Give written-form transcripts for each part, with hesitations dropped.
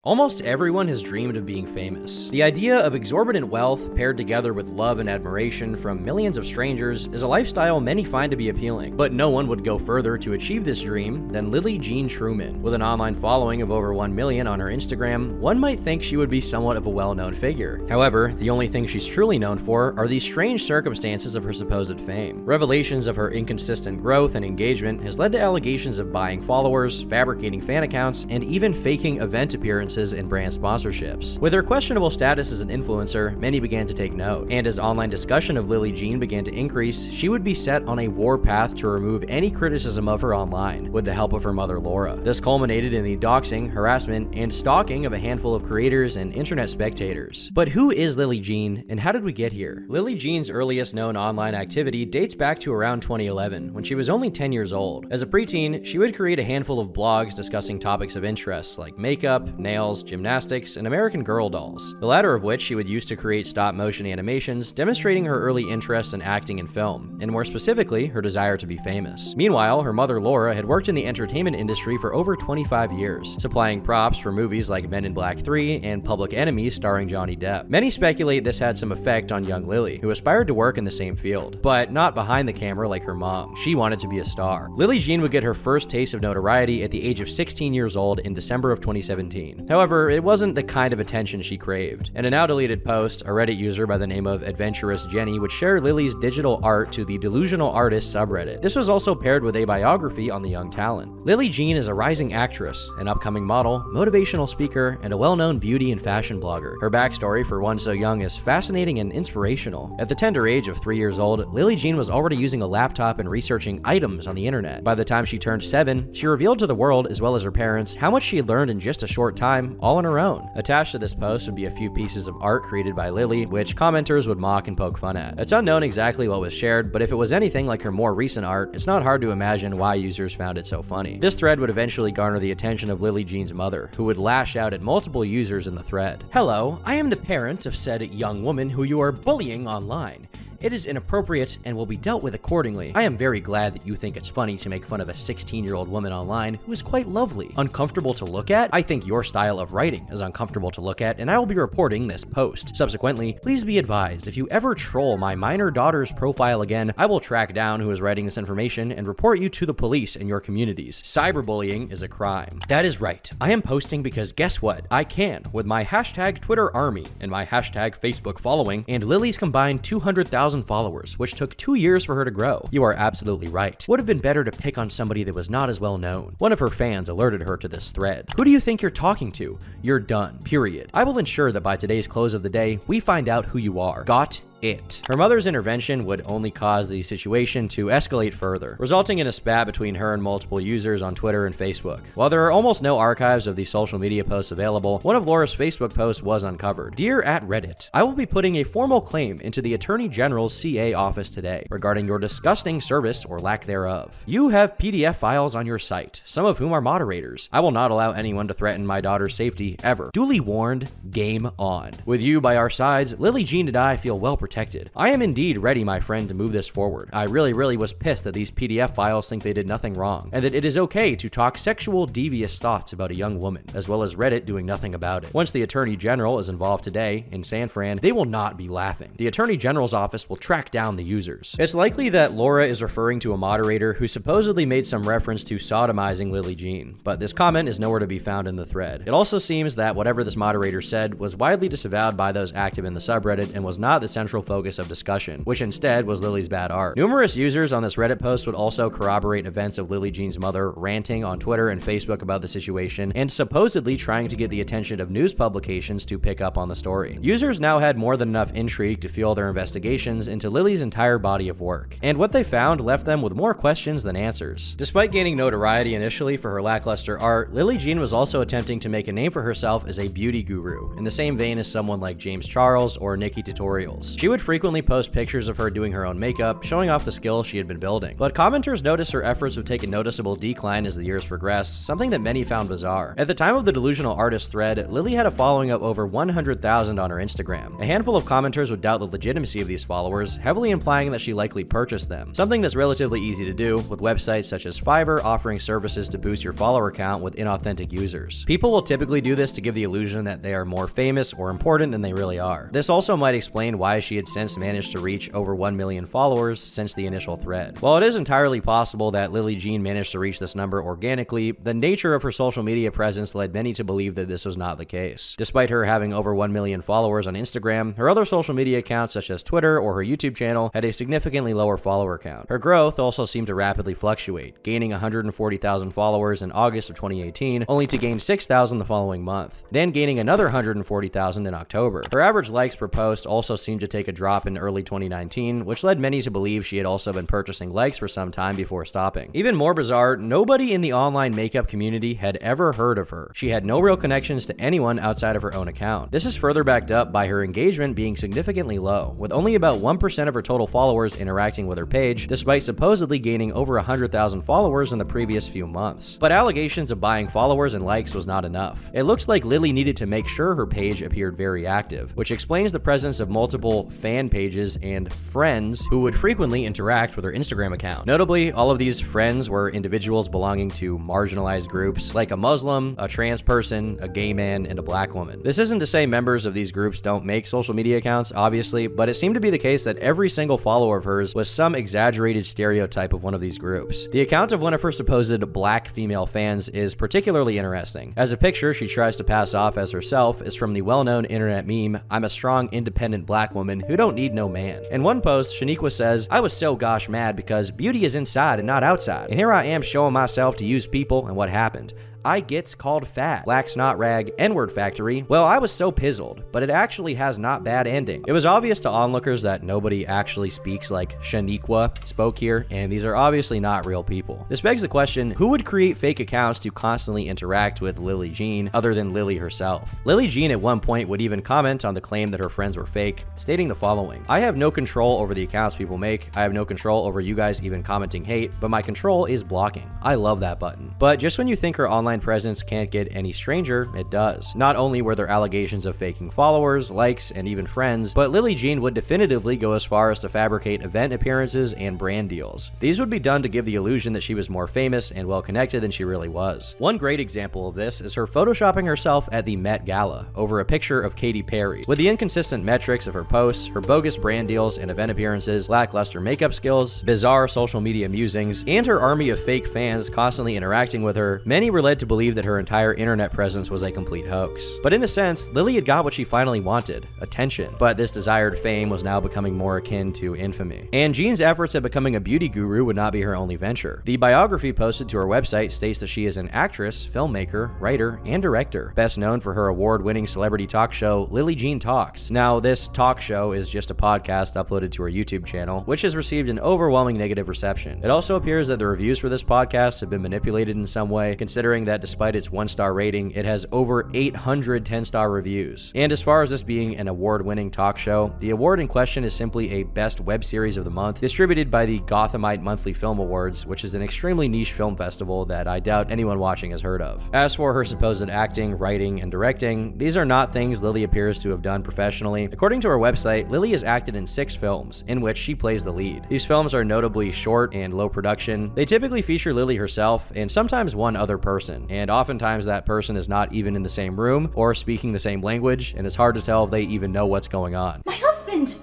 Almost everyone has dreamed of being famous. The idea of exorbitant wealth paired together with love and admiration from millions of strangers is a lifestyle many find to be appealing. But no one would go further to achieve this dream than Lillie Jean Truman. With an online following of over 1 million on her Instagram, one might think she would be somewhat of a well-known figure. However, the only thing she's truly known for are the strange circumstances of her supposed fame. Revelations of her inconsistent growth and engagement has led to allegations of buying followers, fabricating fan accounts, and even faking event appearances and brand sponsorships. With her questionable status as an influencer, many began to take note, and as online discussion of Lillie Jean began to increase, she would be set on a war path to remove any criticism of her online, with the help of her mother Laura. This culminated in the doxing, harassment, and stalking of a handful of creators and internet spectators. But who is Lillie Jean, and how did we get here? Lillie Jean's earliest known online activity dates back to around 2011, when she was only 10 years old. As a preteen, she would create a handful of blogs discussing topics of interest like makeup, nails, gymnastics, and American Girl dolls, the latter of which she would use to create stop-motion animations demonstrating her early interest in acting and film, and more specifically, her desire to be famous. Meanwhile, her mother Laura had worked in the entertainment industry for over 25 years, supplying props for movies like Men in Black 3 and Public Enemies starring Johnny Depp. Many speculate this had some effect on young Lillie, who aspired to work in the same field, but not behind the camera like her mom. She wanted to be a star. Lillie Jean would get her first taste of notoriety at the age of 16 years old in December of 2017. However, it wasn't the kind of attention she craved. In a now-deleted post, a Reddit user by the name of Adventurous Jenny would share Lillie's digital art to the Delusional Artist subreddit. This was also paired with a biography on the young talent. Lillie Jean is a rising actress, an upcoming model, motivational speaker, and a well-known beauty and fashion blogger. Her backstory for one so young is fascinating and inspirational. At the tender age of 3 years old, Lillie Jean was already using a laptop and researching items on the internet. By the time she turned 7, she revealed to the world, as well as her parents, how much she had learned in just a short time, all on her own. Attached to this post would be a few pieces of art created by Lillie, which commenters would mock and poke fun at. It's unknown exactly what was shared, but if it was anything like her more recent art, it's not hard to imagine why users found it so funny. This thread would eventually garner the attention of Lillie Jean's mother, who would lash out at multiple users in the thread. "Hello, I am the parent of said young woman who you are bullying online. It is inappropriate and will be dealt with accordingly. I am very glad that you think it's funny to make fun of a 16-year-old woman online who is quite lovely. Uncomfortable to look at? I think your style of writing is uncomfortable to look at, and I will be reporting this post. Subsequently, please be advised, if you ever troll my minor daughter's profile again, I will track down who is writing this information and report you to the police in your communities. Cyberbullying is a crime." That is right. I am posting because guess what? I can, with my hashtag Twitter army and my hashtag Facebook following, and Lillie's combined 200,000 followers, which took 2 years for her to grow. You are absolutely right. Would have been better to pick on somebody that was not as well known. One of her fans alerted her to this thread. "Who do you think you're talking to? You're done. Period. I will ensure that by today's close of the day, we find out who you are. Got it." Her mother's intervention would only cause the situation to escalate further, resulting in a spat between her and multiple users on Twitter and Facebook. While there are almost no archives of the social media posts available, one of Laura's Facebook posts was uncovered. "Dear @Reddit, I will be putting a formal claim into the Attorney General's CA office today regarding your disgusting service or lack thereof. You have PDF files on your site, some of whom are moderators. I will not allow anyone to threaten my daughter's safety ever. Duly warned, game on. With you by our sides, Lillie Jean and I feel well protected. I am indeed ready, my friend, to move this forward. I really was pissed that these PDF files think they did nothing wrong, and that it is okay to talk sexual devious thoughts about a young woman, as well as Reddit doing nothing about it. Once the Attorney General is involved today in San Fran, they will not be laughing. The Attorney General's office will track down the users." It's likely that Laura is referring to a moderator who supposedly made some reference to sodomizing Lillie Jean, but this comment is nowhere to be found in the thread. It also seems that whatever this moderator said was widely disavowed by those active in the subreddit and was not the central focus of discussion, which instead was Lillie's bad art. Numerous users on this Reddit post would also corroborate events of Lillie Jean's mother ranting on Twitter and Facebook about the situation and supposedly trying to get the attention of news publications to pick up on the story. Users now had more than enough intrigue to fuel their investigations into Lillie's entire body of work, and what they found left them with more questions than answers. Despite gaining notoriety initially for her lackluster art, Lillie Jean was also attempting to make a name for herself as a beauty guru, in the same vein as someone like James Charles or Nikki Tutorials. She She would frequently post pictures of her doing her own makeup, showing off the skills she had been building. But commenters noticed her efforts would take a noticeable decline as the years progressed, something that many found bizarre. At the time of the delusional artist thread, Lillie had a following of over 100,000 on her Instagram. A handful of commenters would doubt the legitimacy of these followers, heavily implying that she likely purchased them, something that's relatively easy to do, with websites such as Fiverr offering services to boost your follower count with inauthentic users. People will typically do this to give the illusion that they are more famous or important than they really are. This also might explain why she had since managed to reach over 1 million followers since the initial thread. While it is entirely possible that Lillie Jean managed to reach this number organically, the nature of her social media presence led many to believe that this was not the case. Despite her having over 1 million followers on Instagram, her other social media accounts such as Twitter or her YouTube channel had a significantly lower follower count. Her growth also seemed to rapidly fluctuate, gaining 140,000 followers in August of 2018, only to gain 6,000 the following month, then gaining another 140,000 in October. Her average likes per post also seemed to take a drop in early 2019, which led many to believe she had also been purchasing likes for some time before stopping. Even more bizarre, nobody in the online makeup community had ever heard of her. She had no real connections to anyone outside of her own account. This is further backed up by her engagement being significantly low, with only about 1% of her total followers interacting with her page, despite supposedly gaining over 100,000 followers in the previous few months. But allegations of buying followers and likes was not enough. It looks like Lillie needed to make sure her page appeared very active, which explains the presence of multiple fan pages and friends who would frequently interact with her Instagram account. Notably, all of these friends were individuals belonging to marginalized groups like a Muslim, a trans person, a gay man, and a black woman. This isn't to say members of these groups don't make social media accounts, obviously, but it seemed to be the case that every single follower of hers was some exaggerated stereotype of one of these groups. The account of one of her supposed black female fans is particularly interesting, as a picture she tries to pass off as herself is from the well-known internet meme, "I'm a strong, independent black woman who don't need no man." In one post, Shaniqua says, "I was so gosh mad because beauty is inside and not outside, and here I am showing myself to use people, and what happened? I gets called fat. Black snot rag, N-word factory. Well, I was so pizzled, but it actually has not bad ending." It was obvious to onlookers that nobody actually speaks like Shaniqua spoke here, and these are obviously not real people. This begs the question, who would create fake accounts to constantly interact with Lillie Jean other than Lillie herself? Lillie Jean at one point would even comment on the claim that her friends were fake, stating the following: "I have no control over the accounts people make. I have no control over you guys even commenting hate, but my control is blocking." I love that button. But just when you think her online presence can't get any stranger, it does. Not only were there allegations of faking followers, likes, and even friends, but Lillie Jean would definitively go as far as to fabricate event appearances and brand deals. These would be done to give the illusion that she was more famous and well-connected than she really was. One great example of this is her photoshopping herself at the Met Gala over a picture of Katy Perry. With the inconsistent metrics of her posts, her bogus brand deals and event appearances, lackluster makeup skills, bizarre social media musings, and her army of fake fans constantly interacting with her, many were led to believe that her entire internet presence was a complete hoax. But in a sense, Lillie had got what she finally wanted: attention. But this desired fame was now becoming more akin to infamy. And Jean's efforts at becoming a beauty guru would not be her only venture. The biography posted to her website states that she is an actress, filmmaker, writer, and director, best known for her award-winning celebrity talk show, Lillie Jean Talks. Now, this talk show is just a podcast uploaded to her YouTube channel, which has received an overwhelming negative reception. It also appears that the reviews for this podcast have been manipulated in some way, considering that despite its 1-star rating, it has over 800 10-star reviews. And as far as this being an award-winning talk show, the award in question is simply a Best Web Series of the Month, distributed by the Gothamite Monthly Film Awards, which is an extremely niche film festival that I doubt anyone watching has heard of. As for her supposed acting, writing, and directing, these are not things Lillie appears to have done professionally. According to her website, Lillie has acted in 6 films, in which she plays the lead. These films are notably short and low production. They typically feature Lillie herself, and sometimes one other person, and oftentimes that person is not even in the same room or speaking the same language, and it's hard to tell if they even know what's going on. My husband!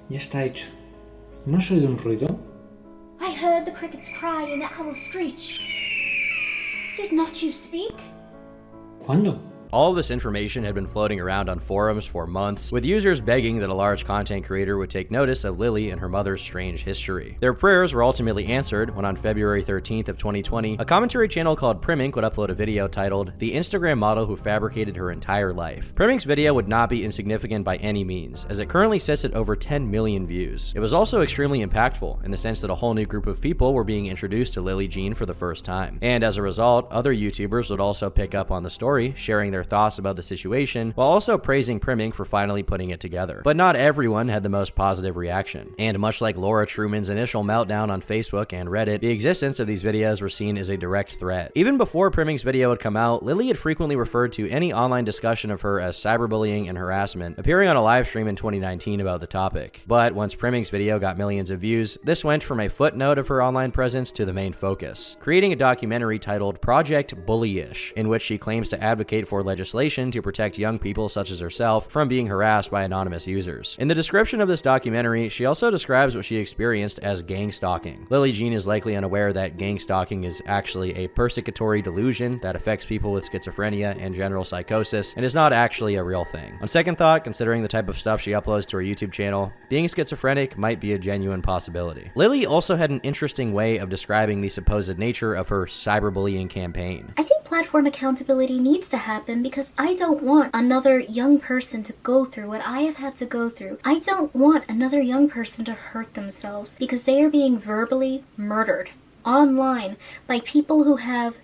Ya está hecho. ¿No has oído un ruido? I heard the crickets cry and the owls screech. Did not you speak? ¿Cuándo? All of this information had been floating around on forums for months, with users begging that a large content creator would take notice of Lillie and her mother's strange history. Their prayers were ultimately answered when on February 13th of 2020, a commentary channel called Primink would upload a video titled "The Instagram Model Who Fabricated Her Entire Life." Primink's video would not be insignificant by any means, as it currently sits at over 10 million views. It was also extremely impactful in the sense that a whole new group of people were being introduced to Lillie Jean for the first time. And as a result, other YouTubers would also pick up on the story, sharing their their thoughts about the situation, while also praising Primink for finally putting it together. But not everyone had the most positive reaction. And much like Laura Truman's initial meltdown on Facebook and Reddit, the existence of these videos were seen as a direct threat. Even before Primink's video had come out, Lillie had frequently referred to any online discussion of her as cyberbullying and harassment, appearing on a live stream in 2019 about the topic. But once Primink's video got millions of views, this went from a footnote of her online presence to the main focus, creating a documentary titled Project Bullyish, in which she claims to advocate for legislation to protect young people such as herself from being harassed by anonymous users. In the description of this documentary, she also describes what she experienced as gang stalking. Lillie Jean is likely unaware that gang stalking is actually a persecutory delusion that affects people with schizophrenia and general psychosis and is not actually a real thing. On second thought, considering the type of stuff she uploads to her YouTube channel, being schizophrenic might be a genuine possibility. Lillie also had an interesting way of describing the supposed nature of her cyberbullying campaign. I think platform accountability needs to happen because I don't want another young person to go through what I have had to go through. I don't want another young person to hurt themselves because they are being verbally murdered online by people who have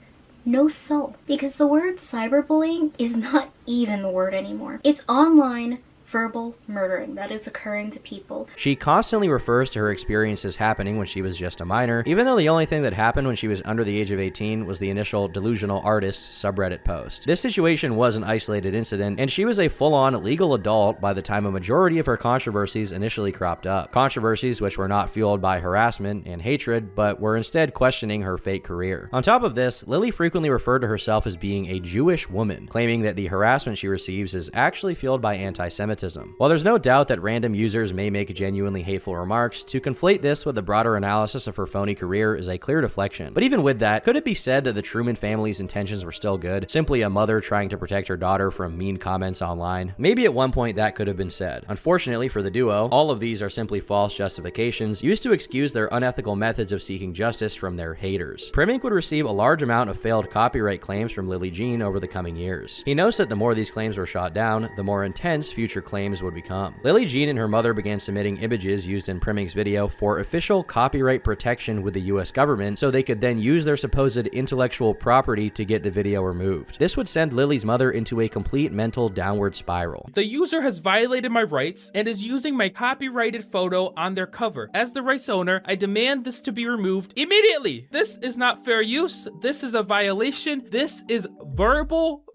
no soul. Because the word cyberbullying is not even the word anymore. It's online verbal murdering that is occurring to people. She constantly refers to her experiences happening when she was just a minor, even though the only thing that happened when she was under the age of 18 was the initial delusional artist subreddit post. This situation was an isolated incident, and she was a full-on legal adult by the time a majority of her controversies initially cropped up. Controversies which were not fueled by harassment and hatred, but were instead questioning her fake career. On top of this, Lillie frequently referred to herself as being a Jewish woman, claiming that the harassment she receives is actually fueled by anti-Semitism. While there's no doubt that random users may make genuinely hateful remarks, to conflate this with the broader analysis of her phony career is a clear deflection. But even with that, could it be said that the Truman family's intentions were still good? Simply a mother trying to protect her daughter from mean comments online? Maybe at one point that could have been said. Unfortunately for the duo, all of these are simply false justifications used to excuse their unethical methods of seeking justice from their haters. Primink would receive a large amount of failed copyright claims from Lillie Jean over the coming years. He notes that the more these claims were shot down, the more intense future claims would become. Lillie Jean and her mother began submitting images used in Primink's video for official copyright protection with the US government so they could then use their supposed intellectual property to get the video removed. This would send Lillie's mother into a complete mental downward spiral. The user has violated my rights and is using my copyrighted photo on their cover. As the rights owner, I demand this to be removed immediately. This is not fair use. This is a violation. This is verbal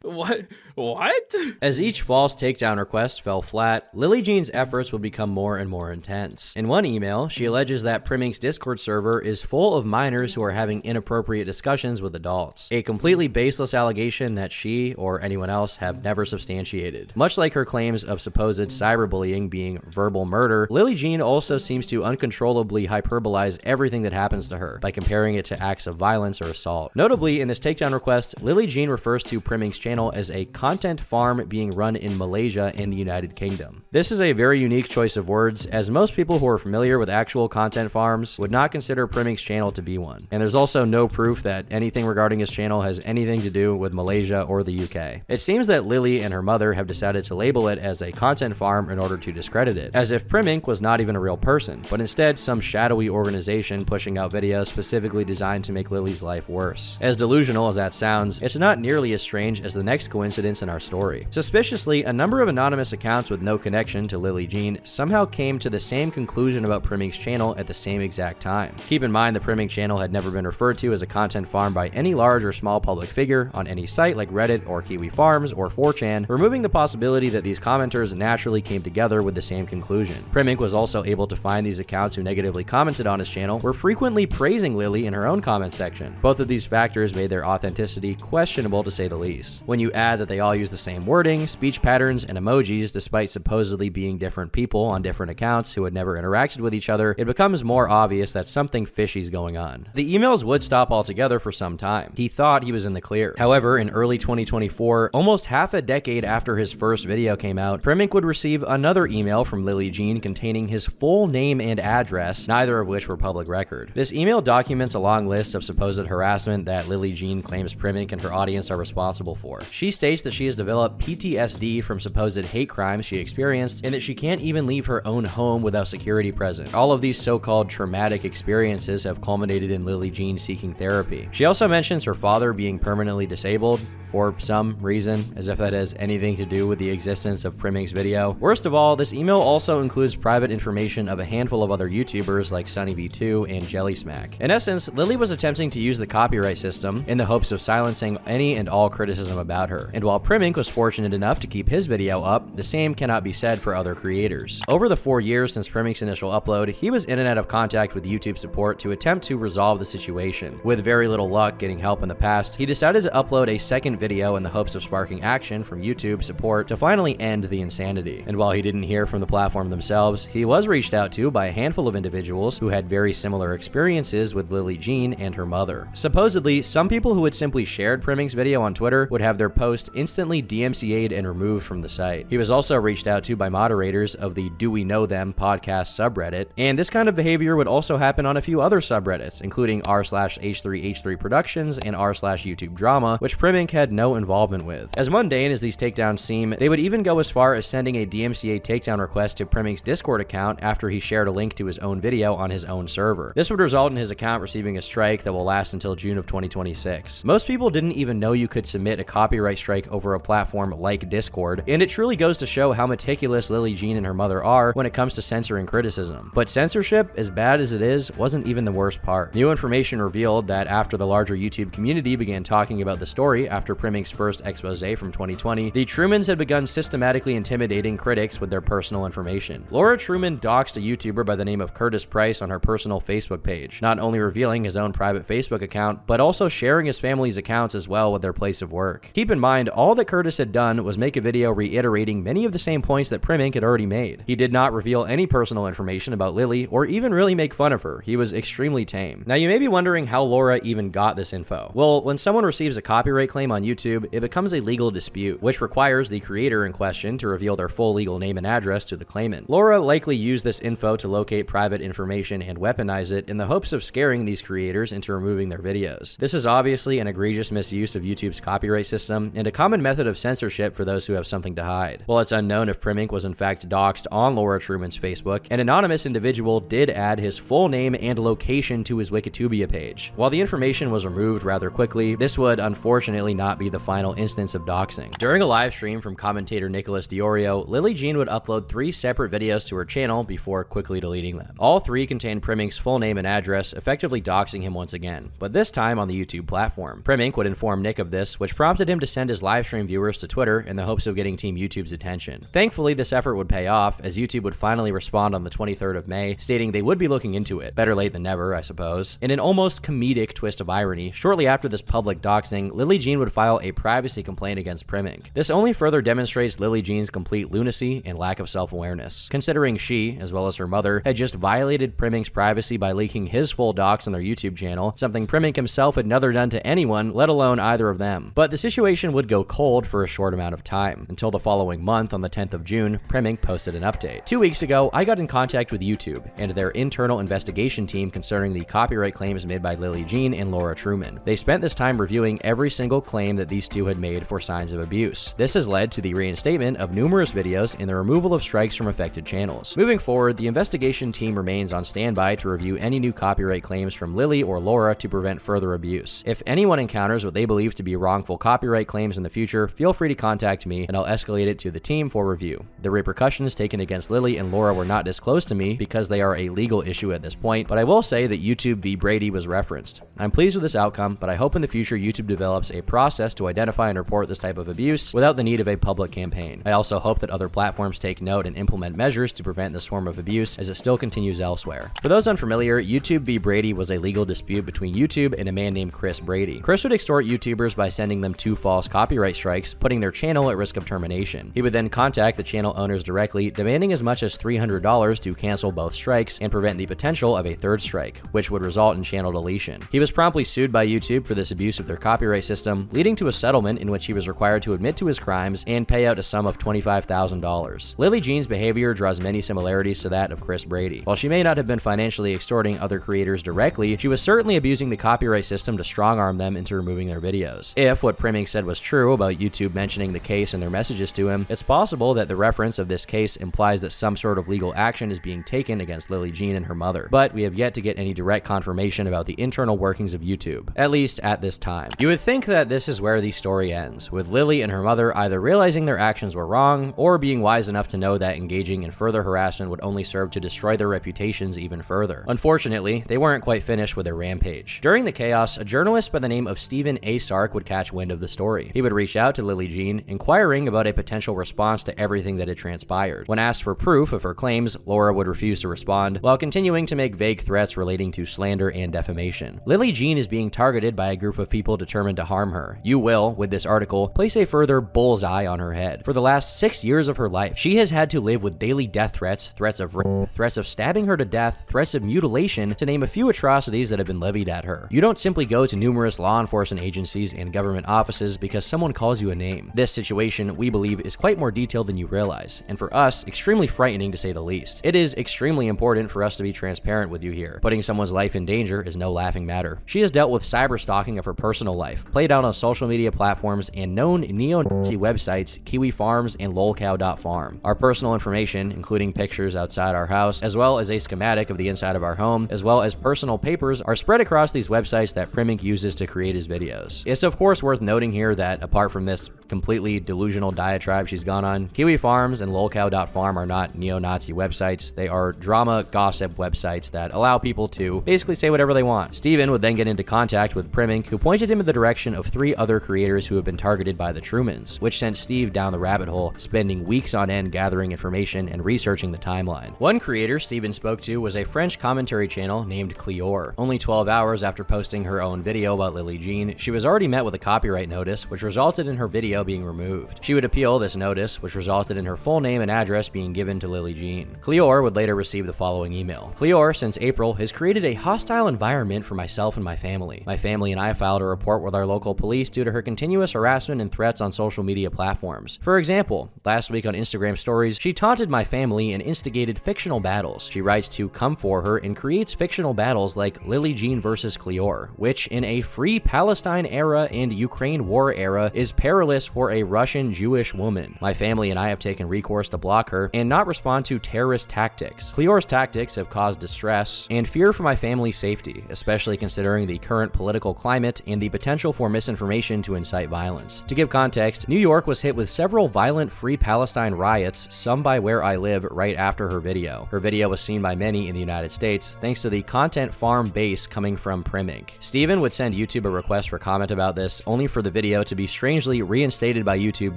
What? As each false takedown request fell flat, Lillie Jean's efforts would become more and more intense. In one email, she alleges that Primink's Discord server is full of minors who are having inappropriate discussions with adults, a completely baseless allegation that she or anyone else have never substantiated. Much like her claims of supposed cyberbullying being verbal murder, Lillie Jean also seems to uncontrollably hyperbolize everything that happens to her by comparing it to acts of violence or assault. Notably, in this takedown request, Lillie Jean refers to Primink's channel as a content farm being run in Malaysia and the United Kingdom. This is a very unique choice of words, as most people who are familiar with actual content farms would not consider Primink's channel to be one. And there's also no proof that anything regarding his channel has anything to do with Malaysia or the UK. It seems that Lillie and her mother have decided to label it as a content farm in order to discredit it, as if Primink was not even a real person, but instead some shadowy organization pushing out videos specifically designed to make Lillie's life worse. As delusional as that sounds, it's not nearly as strange as the next coincidence in our story. Suspiciously, a number of anonymous accounts with no connection to Lillie Jean somehow came to the same conclusion about Primink's channel at the same exact time. Keep in mind the Primink channel had never been referred to as a content farm by any large or small public figure on any site like Reddit or Kiwi Farms or 4chan, removing the possibility that these commenters naturally came together with the same conclusion. Primink was also able to find these accounts who negatively commented on his channel were frequently praising Lillie in her own comment section. Both of these factors made their authenticity questionable to say the least. When you add that they all use the same wording, speech patterns, and emojis despite supposedly being different people on different accounts who had never interacted with each other, it becomes more obvious that something fishy is going on. The emails would stop altogether for some time. He thought he was in the clear. However, in early 2024, almost half a decade after his first video came out, Primink would receive another email from Lillie Jean containing his full name and address, neither of which were public record. This email documents a long list of supposed harassment that Lillie Jean Jean claims Primink and her audience are responsible for. She states that she has developed PTSD from supposed hate crimes she experienced and that she can't even leave her own home without security present. All of these so-called traumatic experiences have culminated in Lillie Jean seeking therapy. She also mentions her father being permanently disabled for some reason, as if that has anything to do with the existence of Primink's video. Worst of all, this email also includes private information of a handful of other YouTubers like SunnyV2 and JellySmack. In essence, Lillie was attempting to use the copyright system in the hopes of silencing any and all criticism about her. And while Primink was fortunate enough to keep his video up, the same cannot be said for other creators. Over the 4 years since Primink's initial upload, he was in and out of contact with YouTube support to attempt to resolve the situation. With very little luck getting help in the past, he decided to upload a second video in the hopes of sparking action from YouTube support to finally end the insanity. And while he didn't hear from the platform themselves, he was reached out to by a handful of individuals who had very similar experiences with Lillie Jean and her mother. Supposedly, some people who had simply shared Primink's video on Twitter would have their post instantly DMCA'd and removed from the site. He was also reached out to by moderators of the Do We Know Them podcast subreddit, and this kind of behavior would also happen on a few other subreddits, including r/H3H3 Productions and r/YouTube Drama, which Primink had no involvement with. As mundane as these takedowns seem, they would even go as far as sending a DMCA takedown request to Primink's Discord account after he shared a link to his own video on his own server. This would result in his account receiving a strike that will last until June of 2026. Most people didn't even know you could submit a copyright strike over a platform like Discord, and it truly goes to show how meticulous Lillie Jean and her mother are when it comes to censoring criticism. But censorship, as bad as it is, wasn't even the worst part. New information revealed that after the larger YouTube community began talking about the story after Primink's first expose from 2020, the Trumans had begun systematically intimidating critics with their personal information. Laura Truman doxed a YouTuber by the name of Curtis Price on her personal Facebook page, not only revealing his own private Facebook account, but also sharing his family's accounts as well with their place of work. Keep in mind, all that Curtis had done was make a video reiterating many of the same points that Primink had already made. He did not reveal any personal information about Lillie or even really make fun of her. He was extremely tame. Now you may be wondering how Laura even got this info. Well, when someone receives a copyright claim on YouTube, it becomes a legal dispute, which requires the creator in question to reveal their full legal name and address to the claimant. Laura likely used this info to locate private information and weaponize it in the hopes of scaring these creators into removing their videos. This is obviously an egregious misuse of YouTube's copyright system and a common method of censorship for those who have something to hide. While it's unknown if Primink was in fact doxed on Laura Truman's Facebook, an anonymous individual did add his full name and location to his Wikitubia page. While the information was removed rather quickly, this would unfortunately not be the final instance of doxing. During a live stream from commentator Nicholas Diorio, Lillie Jean would upload 3 separate videos to her channel before quickly deleting them. All 3 contained Primink's full name and address, effectively doxing him once again, but this time on the YouTube platform. Primink would inform Nick of this, which prompted him to send his live stream viewers to Twitter in the hopes of getting Team YouTube's attention. Thankfully, this effort would pay off, as YouTube would finally respond on the 23rd of May, stating they would be looking into it. Better late than never, I suppose. In an almost comedic twist of irony, shortly after this public doxing, Lillie Jean would file a privacy complaint against Primink. This only further demonstrates Lillie Jean's complete lunacy and lack of self-awareness, considering she, as well as her mother, had just violated Primink's privacy by leaking his full docs on their YouTube channel, something Primink himself had never done to anyone, let alone either of them. But the situation would go cold for a short amount of time, until the following month, on the 10th of June, Primink posted an update. 2 weeks ago, I got in contact with YouTube and their internal investigation team concerning the copyright claims made by Lillie Jean and Laura Truman. They spent this time reviewing every single claim that these two had made for signs of abuse. This has led to the reinstatement of numerous videos and the removal of strikes from affected channels. Moving forward, the investigation team remains on standby to review any new copyright claims from Lillie or Laura to prevent further abuse. If anyone encounters what they believe to be wrongful copyright claims in the future, feel free to contact me and I'll escalate it to the team for review. The repercussions taken against Lillie and Laura were not disclosed to me because they are a legal issue at this point, but I will say that YouTube v. Brady was referenced. I'm pleased with this outcome, but I hope in the future YouTube develops a process to identify and report this type of abuse without the need of a public campaign. I also hope that other platforms take note and implement measures to prevent this form of abuse as it still continues elsewhere. For those unfamiliar, YouTube v. Brady was a legal dispute between YouTube and a man named Chris Brady. Chris would extort YouTubers by sending them 2 false copyright strikes, putting their channel at risk of termination. He would then contact the channel owners directly, demanding as much as $300 to cancel both strikes and prevent the potential of a 3rd strike, which would result in channel deletion. He was promptly sued by YouTube for this abuse of their copyright system, leading leading to a settlement in which he was required to admit to his crimes and pay out a sum of $25,000. Lillie Jean's behavior draws many similarities to that of Chris Brady. While she may not have been financially extorting other creators directly, she was certainly abusing the copyright system to strong-arm them into removing their videos. If what Primink said was true about YouTube mentioning the case in their messages to him, it's possible that the reference of this case implies that some sort of legal action is being taken against Lillie Jean and her mother, but we have yet to get any direct confirmation about the internal workings of YouTube, at least at this time. You would think that this is where the story ends, with Lillie and her mother either realizing their actions were wrong or being wise enough to know that engaging in further harassment would only serve to destroy their reputations even further. Unfortunately, they weren't quite finished with their rampage. During the chaos, a journalist by the name of Stephen A. Sark would catch wind of the story. He would reach out to Lillie Jean, inquiring about a potential response to everything that had transpired. When asked for proof of her claims, Laura would refuse to respond, while continuing to make vague threats relating to slander and defamation. Lillie Jean is being targeted by a group of people determined to harm her. You will, with this article, place a further bullseye on her head. For the last 6 years of her life, she has had to live with daily death threats, threats of rape, threats of stabbing her to death, threats of mutilation, to name a few atrocities that have been levied at her. You don't simply go to numerous law enforcement agencies and government offices because someone calls you a name. This situation, we believe, is quite more detailed than you realize, and for us, extremely frightening to say the least. It is extremely important for us to be transparent with you here. Putting someone's life in danger is no laughing matter. She has dealt with cyber stalking of her personal life, played out on social media platforms and known neo-Nazi websites Kiwi Farms and lolcow.farm. Our personal information, including pictures outside our house, as well as a schematic of the inside of our home, as well as personal papers, are spread across these websites that Primink uses to create his videos. It's of course worth noting here that apart from this completely delusional diatribe she's gone on, Kiwi Farms and lolcow.farm are not neo-Nazi websites. They are drama gossip websites that allow people to basically say whatever they want. Steven would then get into contact with Primink, who pointed him in the direction of 3 other creators who have been targeted by the Trumans, which sent Steve down the rabbit hole, spending weeks on end gathering information and researching the timeline. One creator Steven spoke to was a French commentary channel named Cleor. Only 12 hours after posting her own video about Lillie Jean, she was already met with a copyright notice, which resulted in her video being removed. She would appeal this notice, which resulted in her full name and address being given to Lillie Jean. Cleor would later receive the following email. Cleor, since April, has created a hostile environment for myself and my family. My family and I filed a report with our local police due to her continuous harassment and threats on social media platforms. For example, last week on Instagram stories, she taunted my family and instigated fictional battles. She writes to come for her and creates fictional battles like Lillie Jean versus Cleor, which in a free Palestine era and Ukraine war era is perilous for a Russian Jewish woman. My family and I have taken recourse to block her and not respond to terrorist tactics. Cleor's tactics have caused distress and fear for my family's safety, especially considering the current political climate and the potential for misinformation to incite violence. To give context, New York was hit with several violent Free Palestine riots, some by where I live, right after her video. Her video was seen by many in the United States thanks to the content farm base coming from Primink. Steven would send YouTube a request for comment about this, only for the video to be strangely reinstated by YouTube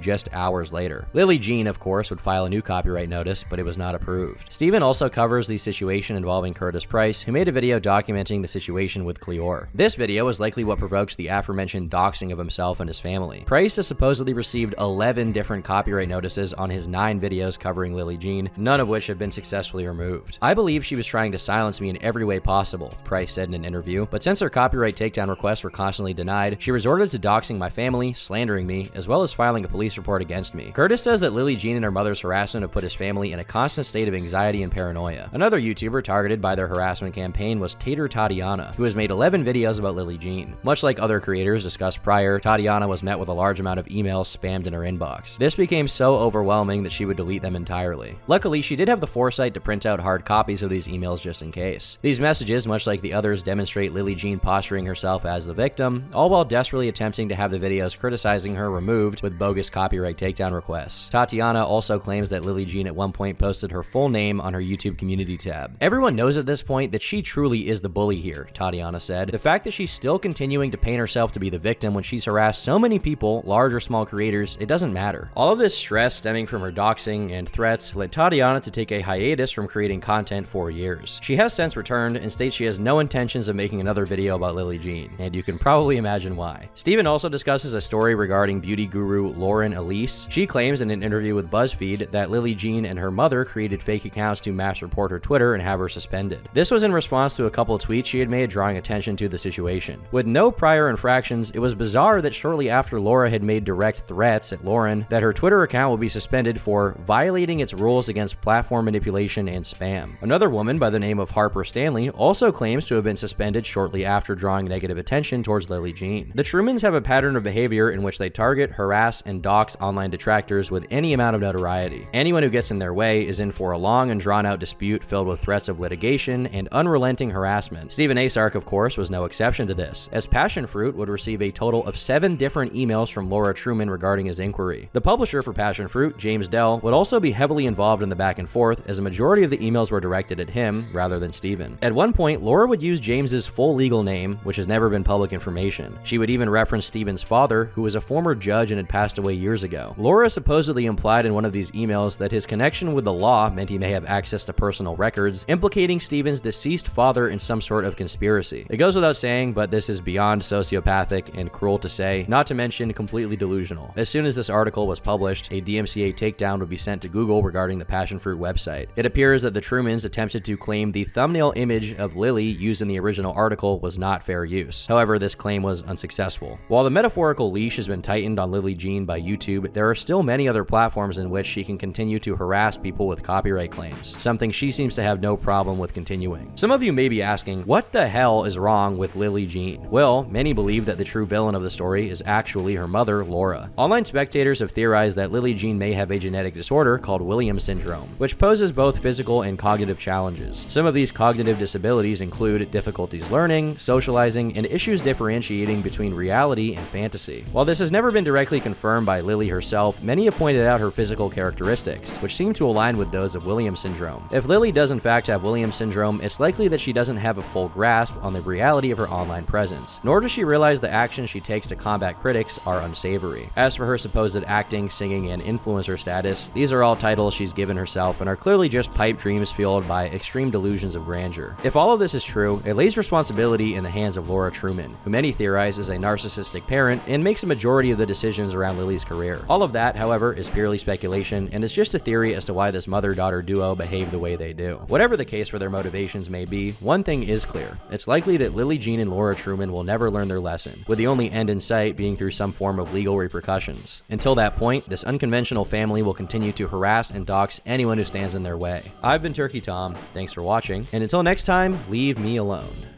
just hours later. Lillie Jean, of course, would file a new copyright notice, but it was not approved. Steven also covers the situation involving Curtis Price, who made a video documenting the situation with Cleor. This video was likely what provoked the aforementioned doxing of himself and his family. Price has supposedly received 11 different copyright notices on his 9 videos covering Lillie Jean, none of which have been successfully removed. I believe she was trying to silence me in every way possible, Price said in an interview, but since her copyright takedown requests were constantly denied, she resorted to doxing my family, slandering me, as well as filing a police report against me. Curtis says that Lillie Jean and her mother's harassment have put his family in a constant state of anxiety and paranoia. Another YouTuber targeted by their harassment campaign was Tater Tatiana, who has made 11 videos about Lillie Jean. Much like other creators discussed prior, Tatiana was met with a large amount of emails spammed in her inbox. This became so overwhelming that she would delete them entirely. Luckily, she did have the foresight to print out hard copies of these emails just in case. These messages, much like the others, demonstrate Lillie Jean posturing herself as the victim, all while desperately attempting to have the videos criticizing her removed with bogus copyright takedown requests. Tatiana also claims that Lillie Jean at one point posted her full name on her YouTube community tab. Everyone knows at this point that she truly is the bully here, Tatiana said. The fact that she's still continuing to paint herself to be the victim when she's harassed so many people, large or small creators, it doesn't matter. All of this stress stemming from her doxing and threats led Tatiana to take a hiatus from creating content for years. She has since returned and states she has no intentions of making another video about Lillie Jean, and you can probably imagine why. Steven also discusses a story regarding beauty beauty guru Lauren Elise. She claims in an interview with BuzzFeed that Lillie Jean and her mother created fake accounts to mass report her Twitter and have her suspended. This was in response to a couple tweets she had made drawing attention to the situation. With no prior infractions, it was bizarre that shortly after Laura had made direct threats at Lauren that her Twitter account would be suspended for violating its rules against platform manipulation and spam. Another woman by the name of Harper Stanley also claims to have been suspended shortly after drawing negative attention towards Lillie Jean. The Trumans have a pattern of behavior in which they target, harass, and dox online detractors with any amount of notoriety. Anyone who gets in their way is in for a long and drawn-out dispute filled with threats of litigation and unrelenting harassment. Stephen Asark, of course, was no exception to this, as Passionfruit would receive a total of 7 different emails from Laura Truman regarding his inquiry. The publisher for Passionfruit, James Dell, would also be heavily involved in the back and forth, as a majority of the emails were directed at him rather than Stephen. At one point, Laura would use James's full legal name, which has never been public information. She would even reference Stephen's father, who was a former judge and had passed away years ago. Laura supposedly implied in one of these emails that his connection with the law meant he may have access to personal records, implicating Stephen's deceased father in some sort of conspiracy. It goes without saying, but this is beyond sociopathic and cruel to say, not to mention completely delusional. As soon as this article was published, a DMCA takedown would be sent to Google regarding the Passionfruit website. It appears that the Trumans attempted to claim the thumbnail image of Lillie used in the original article was not fair use. However, this claim was unsuccessful. While the metaphorical leash has been tightened on Lillie Jean by YouTube, there are still many other platforms in which she can continue to harass people with copyright claims, something she seems to have no problem with continuing. Some of you may be asking, what the hell is wrong with Lillie Jean? Well, many believe that the true villain of the story is actually her mother, Laura. Online spectators have theorized that Lillie Jean may have a genetic disorder called Williams syndrome, which poses both physical and cognitive challenges. Some of these cognitive disabilities include difficulties learning, socializing, and issues differentiating between reality and fantasy. While this has never been directly confirmed by Lillie herself, many have pointed out her physical characteristics, which seem to align with those of Williams syndrome. If Lillie does in fact have Williams syndrome, it's likely that she doesn't have a full grasp on the reality of her online presence, nor does she realize the actions she takes to combat critics are unsavory. As for her supposed acting, singing, and influencer status, these are all titles she's given herself and are clearly just pipe dreams fueled by extreme delusions of grandeur. If all of this is true, it lays responsibility in the hands of Laura Truman, who many theorize is a narcissistic parent and makes a majority of the decisions around Lillie's career. All of that, however, is purely speculation, and it's just a theory as to why this mother-daughter duo behave the way they do. Whatever the case for their motivations may be, one thing is clear. It's likely that Lillie Jean and Laura Truman will never learn their lesson, with the only end in sight being through some form of legal repercussions. Until that point, this unconventional family will continue to harass and dox anyone who stands in their way. I've been Turkey Tom, thanks for watching, and until next time, leave me alone.